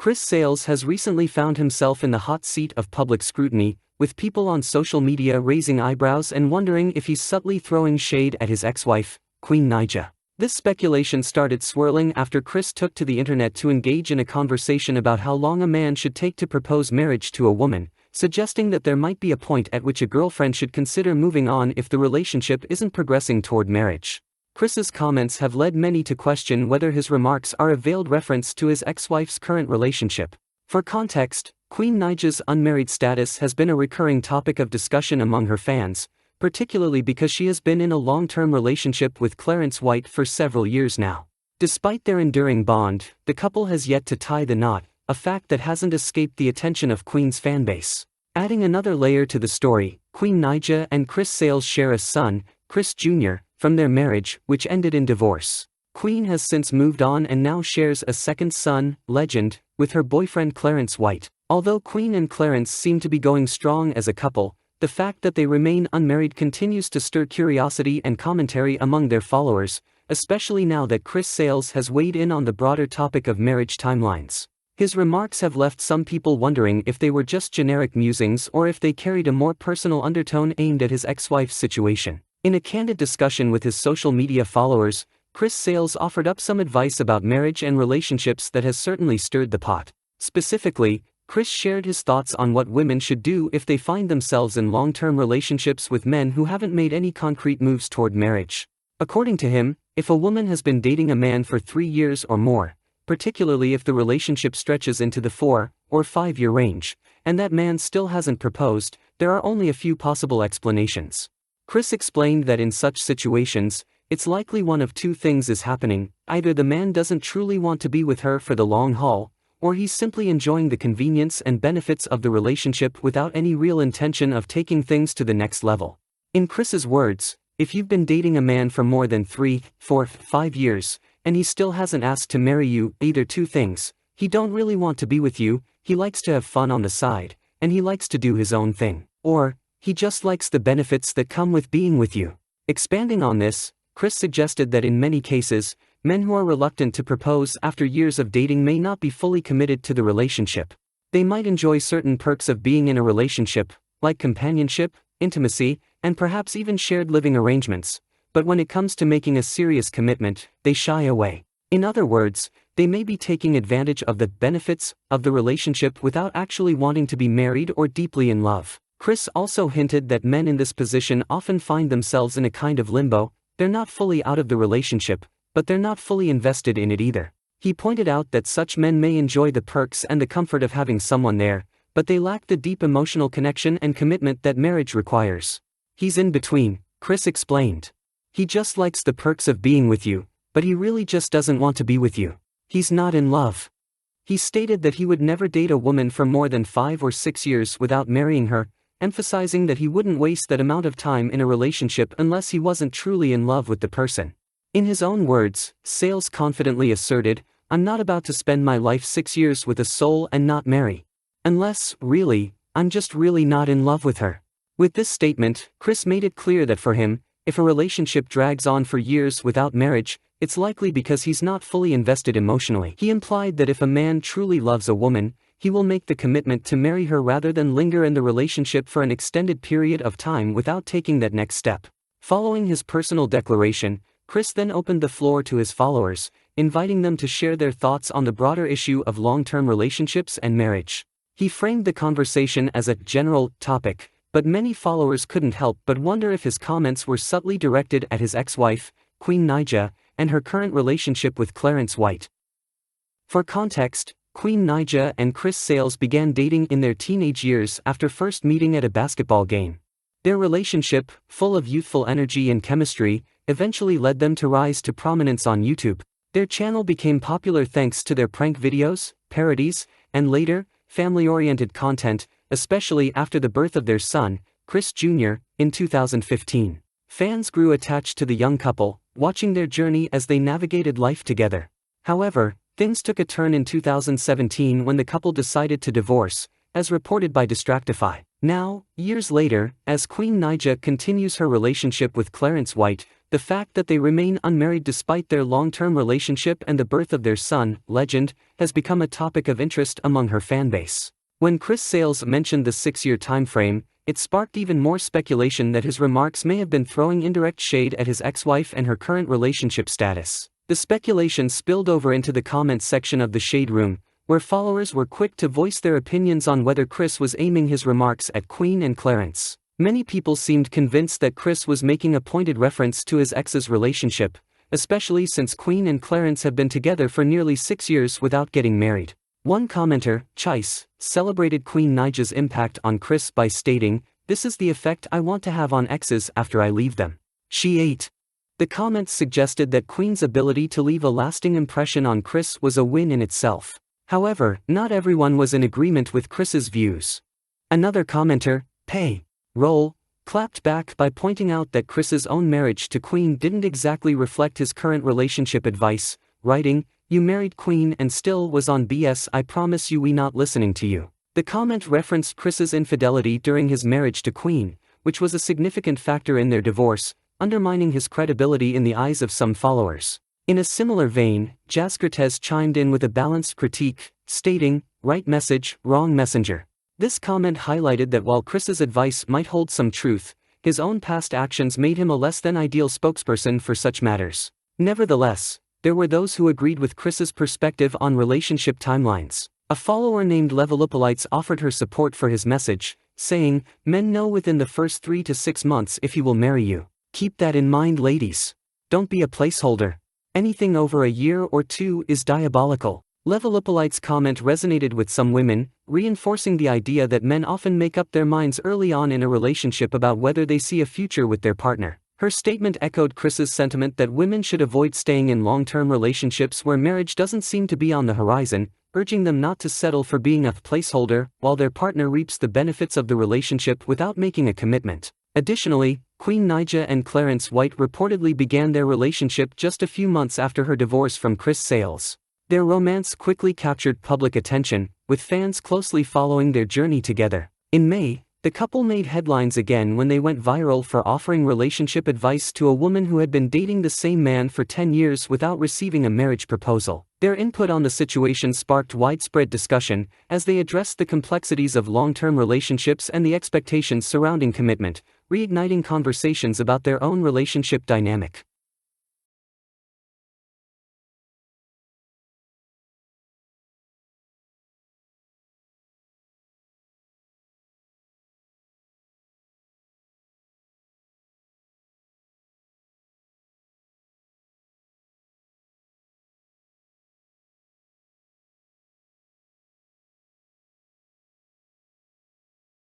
Chris Sales has recently found himself in the hot seat of public scrutiny, with people on social media raising eyebrows and wondering if he's subtly throwing shade at his ex-wife, Queen Naija. This speculation started swirling after Chris took to the internet to engage in a conversation about how long a man should take to propose marriage to a woman, suggesting that there might be a point at which a girlfriend should consider moving on if the relationship isn't progressing toward marriage. Chris's comments have led many to question whether his remarks are a veiled reference to his ex-wife's current relationship. For context, Queen Naija's unmarried status has been a recurring topic of discussion among her fans, particularly because she has been in a long-term relationship with Clarence White for several years now. Despite their enduring bond, the couple has yet to tie the knot, a fact that hasn't escaped the attention of Queen's fanbase. Adding another layer to the story, Queen Naija and Chris Sales share a son, Chris Jr., from their marriage, which ended in divorce. Queen has since moved on and now shares a second son, Legend, with her boyfriend Clarence White. Although Queen and Clarence seem to be going strong as a couple, the fact that they remain unmarried continues to stir curiosity and commentary among their followers, especially now that Chris Sales has weighed in on the broader topic of marriage timelines. His remarks have left some people wondering if they were just generic musings or if they carried a more personal undertone aimed at his ex-wife's situation. In a candid discussion with his social media followers, Chris Sales offered up some advice about marriage and relationships that has certainly stirred the pot. Specifically, Chris shared his thoughts on what women should do if they find themselves in long-term relationships with men who haven't made any concrete moves toward marriage. According to him, if a woman has been dating a man for 3 years or more, particularly if the relationship stretches into the 4 or 5 year range, and that man still hasn't proposed, there are only a few possible explanations. Chris explained that in such situations, it's likely one of two things is happening: either the man doesn't truly want to be with her for the long haul, or he's simply enjoying the convenience and benefits of the relationship without any real intention of taking things to the next level. In Chris's words, if you've been dating a man for more than 3, 4, 5 years, and he still hasn't asked to marry you, either two things: he don't really want to be with you, he likes to have fun on the side, and he likes to do his own thing, or he just likes the benefits that come with being with you. Expanding on this, Chris suggested that in many cases, men who are reluctant to propose after years of dating may not be fully committed to the relationship. They might enjoy certain perks of being in a relationship, like companionship, intimacy, and perhaps even shared living arrangements, but when it comes to making a serious commitment, they shy away. In other words, they may be taking advantage of the benefits of the relationship without actually wanting to be married or deeply in love. Chris also hinted that men in this position often find themselves in a kind of limbo: they're not fully out of the relationship, but they're not fully invested in it either. He pointed out that such men may enjoy the perks and the comfort of having someone there, but they lack the deep emotional connection and commitment that marriage requires. He's in between, Chris explained. He just likes the perks of being with you, but he really just doesn't want to be with you. He's not in love. He stated that he would never date a woman for more than 5 or 6 years without marrying her, emphasizing that he wouldn't waste that amount of time in a relationship unless he wasn't truly in love with the person. In his own words, Sales confidently asserted, "I'm not about to spend my life 6 years with a soul and not marry. Unless, really, I'm just really not in love with her." With this statement, Chris made it clear that for him, if a relationship drags on for years without marriage, it's likely because he's not fully invested emotionally. He implied that if a man truly loves a woman, he will make the commitment to marry her rather than linger in the relationship for an extended period of time without taking that next step. Following his personal declaration, Chris then opened the floor to his followers, inviting them to share their thoughts on the broader issue of long-term relationships and marriage. He framed the conversation as a general topic, but many followers couldn't help but wonder if his comments were subtly directed at his ex-wife, Queen Naija, and her current relationship with Clarence White. For context, Queen Naija and Chris Sales began dating in their teenage years after first meeting at a basketball game. Their relationship, full of youthful energy and chemistry, eventually led them to rise to prominence on YouTube. Their channel became popular thanks to their prank videos, parodies, and later, family-oriented content, especially after the birth of their son, Chris Jr., in 2015. Fans grew attached to the young couple, watching their journey as they navigated life together. However, things took a turn in 2017 when the couple decided to divorce, as reported by Distractify. Now, years later, as Queen Naija continues her relationship with Clarence White, The fact that they remain unmarried despite their long-term relationship and the birth of their son, Legend, has become a topic of interest among her fanbase. When Chris Sales mentioned the 6-year time frame, it sparked even more speculation that his remarks may have been throwing indirect shade at his ex-wife and her current relationship status. The speculation spilled over into the comments section of the Shade Room, where followers were quick to voice their opinions on whether Chris was aiming his remarks at Queen and Clarence. Many people seemed convinced that Chris was making a pointed reference to his ex's relationship, especially since Queen and Clarence have been together for nearly 6 years without getting married. One commenter, Chase, celebrated Queen Naija's impact on Chris by stating, "This is the effect I want to have on exes after I leave them. She ate." The comments suggested that Queen's ability to leave a lasting impression on Chris was a win in itself. However, not everyone was in agreement with Chris's views. Another commenter, Pay Roll, clapped back by pointing out that Chris's own marriage to Queen didn't exactly reflect his current relationship advice, writing, "You married Queen and still was on BS. I promise you we not listening to you." The comment referenced Chris's infidelity during his marriage to Queen, which was a significant factor in their divorce, undermining his credibility in the eyes of some followers. In a similar vein, Jazz Cortez chimed in with a balanced critique, stating, "Right message, wrong messenger." This comment highlighted that while Chris's advice might hold some truth, his own past actions made him a less than ideal spokesperson for such matters. Nevertheless, there were those who agreed with Chris's perspective on relationship timelines. A follower named Levelupolites offered her support for his message, saying, "Men know within the first 3 to 6 months if he will marry you. Keep that in mind, ladies. Don't be a placeholder. Anything over a year or 2 is diabolical." Levelupolite's comment resonated with some women, reinforcing the idea that men often make up their minds early on in a relationship about whether they see a future with their partner. Her statement echoed Chris's sentiment that women should avoid staying in long-term relationships where marriage doesn't seem to be on the horizon, urging them not to settle for being a placeholder while their partner reaps the benefits of the relationship without making a commitment. Additionally, Queen Naija and Clarence White reportedly began their relationship just a few months after her divorce from Chris Sales. Their romance quickly captured public attention, with fans closely following their journey together. In May, the couple made headlines again when they went viral for offering relationship advice to a woman who had been dating the same man for 10 years without receiving a marriage proposal. Their input on the situation sparked widespread discussion, as they addressed the complexities of long-term relationships and the expectations surrounding commitment, reigniting conversations about their own relationship dynamic.